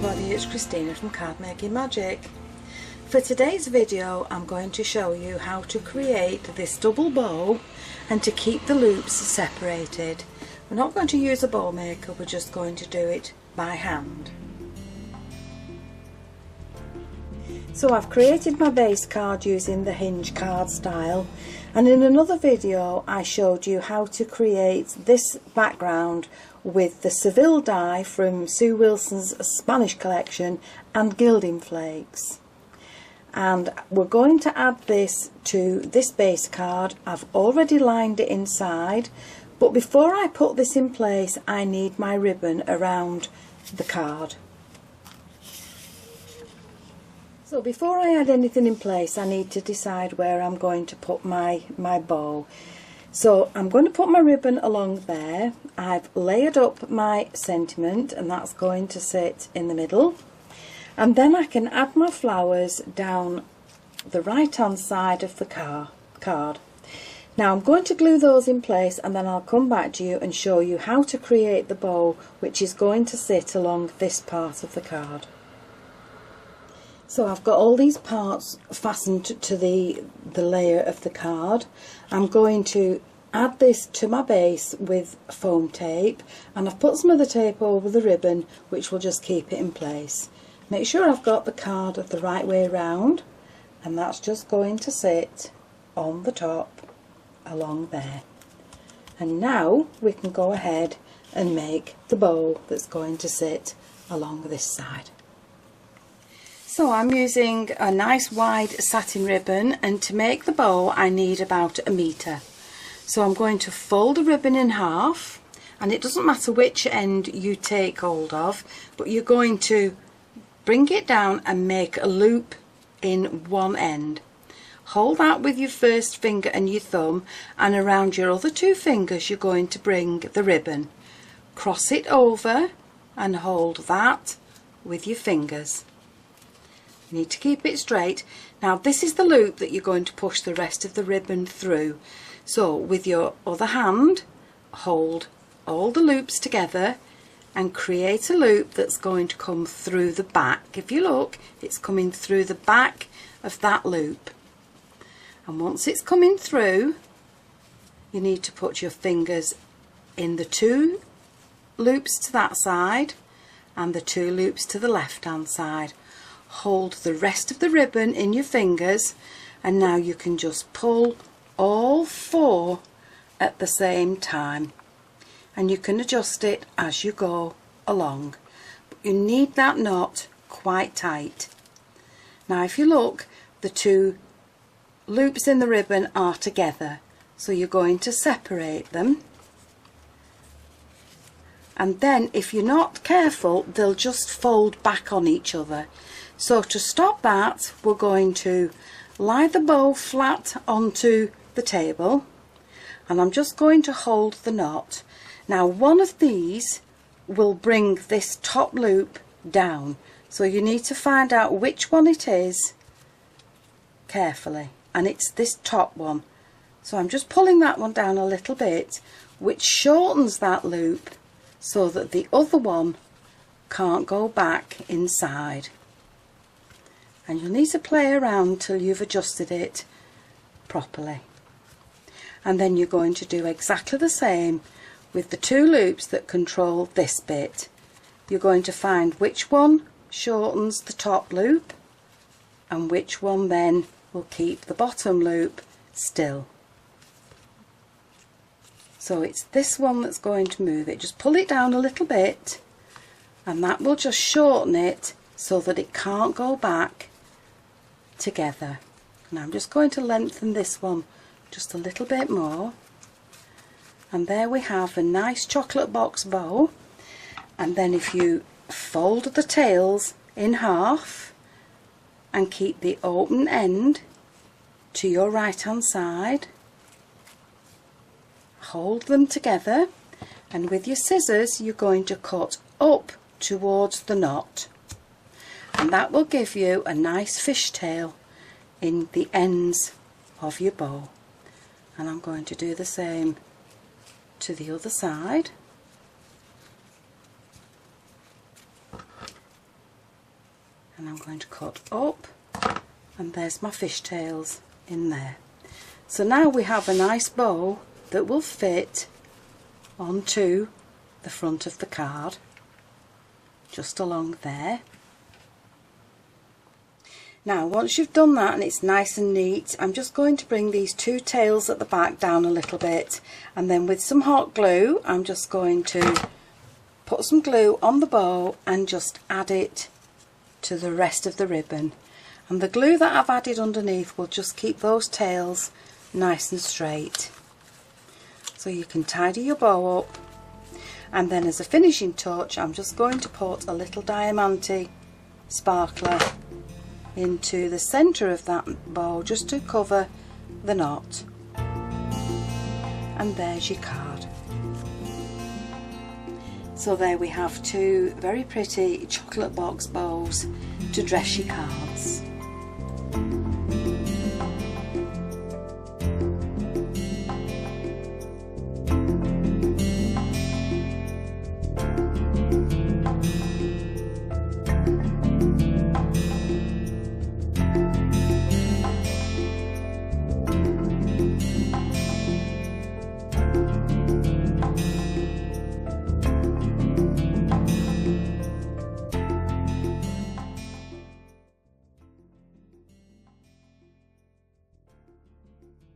everybody, it's Christina from Card Making Magic. For today's video I'm going to show you how to create this double bow and to keep the loops separated. We're not going to use a bow maker, we're just going to do it by hand. So I've created my base card using the hinge card style, and in another video I showed you how to create this background with the Seville die from Sue Wilson's Spanish collection and gilding flakes. And we're going to add this to this base card. I've already lined it inside, but before I put this in place I need my ribbon around the card. So before I add anything in place I need to decide where I'm going to put my bow. So I'm going to put my ribbon along there. I've layered up my sentiment and that's going to sit in the middle. And then I can add my flowers down the right hand side of the card. Now I'm going to glue those in place and then I'll come back to you and show you how to create the bow which is going to sit along this part of the card. So I've got all these parts fastened to the layer of the card. I'm going to add this to my base with foam tape, and I've put some of the tape over the ribbon which will just keep it in place. Make sure I've got the card the right way round, and that's just going to sit on the top along there. And now we can go ahead and make the bow that's going to sit along this side. So I'm using a nice wide satin ribbon, and to make the bow I need about 1 metre. So I'm going to fold the ribbon in half, and it doesn't matter which end you take hold of, but you're going to bring it down and make a loop in one end. Hold that with your first finger and your thumb, and around your other 2 fingers you're going to bring the ribbon. Cross it over and hold that with your fingers. You need to keep it straight. Now this is the loop that you're going to push the rest of the ribbon through. So with your other hand hold all the loops together and create a loop that's going to come through the back. If you look, it's coming through the back of that loop, and once it's coming through you need to put your fingers in the 2 loops to that side and the 2 loops to the left hand side. Hold the rest of the ribbon in your fingers, and now you can just pull all 4 at the same time, and you can adjust it as you go along, but you need that knot quite tight. Now if you look, the 2 loops in the ribbon are together, so you're going to separate them, and then if you're not careful they'll just fold back on each other. So to stop that we're going to lie the bow flat onto the table, and I'm just going to hold the knot. Now one of these will bring this top loop down, so you need to find out which one it is carefully, and it's this top one. So I'm just pulling that one down a little bit, which shortens that loop so that the other one can't go back inside. And you'll need to play around till you've adjusted it properly. And then you're going to do exactly the same with the 2 loops that control this bit. You're going to find which one shortens the top loop and which one then will keep the bottom loop still. So it's this one that's going to move it. Just pull it down a little bit and that will just shorten it so that it can't go back together. And I'm just going to lengthen this one just a little bit more, and there we have a nice chocolate box bow. And then if you fold the tails in half and keep the open end to your right hand side, hold them together, and with your scissors you're going to cut up towards the knot, and that will give you a nice fishtail in the ends of your bow. And I'm going to do the same to the other side. I'm going to cut up, and there's my fishtails in there. So now we have a nice bow that will fit onto the front of the card, just along there. Now once you've done that and it's nice and neat, I'm just going to bring these two tails at the back down a little bit, and then with some hot glue I'm just going to put some glue on the bow and just add it to the rest of the ribbon, and the glue that I've added underneath will just keep those tails nice and straight. So you can tidy your bow up, and then as a finishing touch I'm just going to put a little diamante sparkler into the centre of that bow just to cover the knot, and there's your card. So there we have two very pretty chocolate box bows to dress your cards.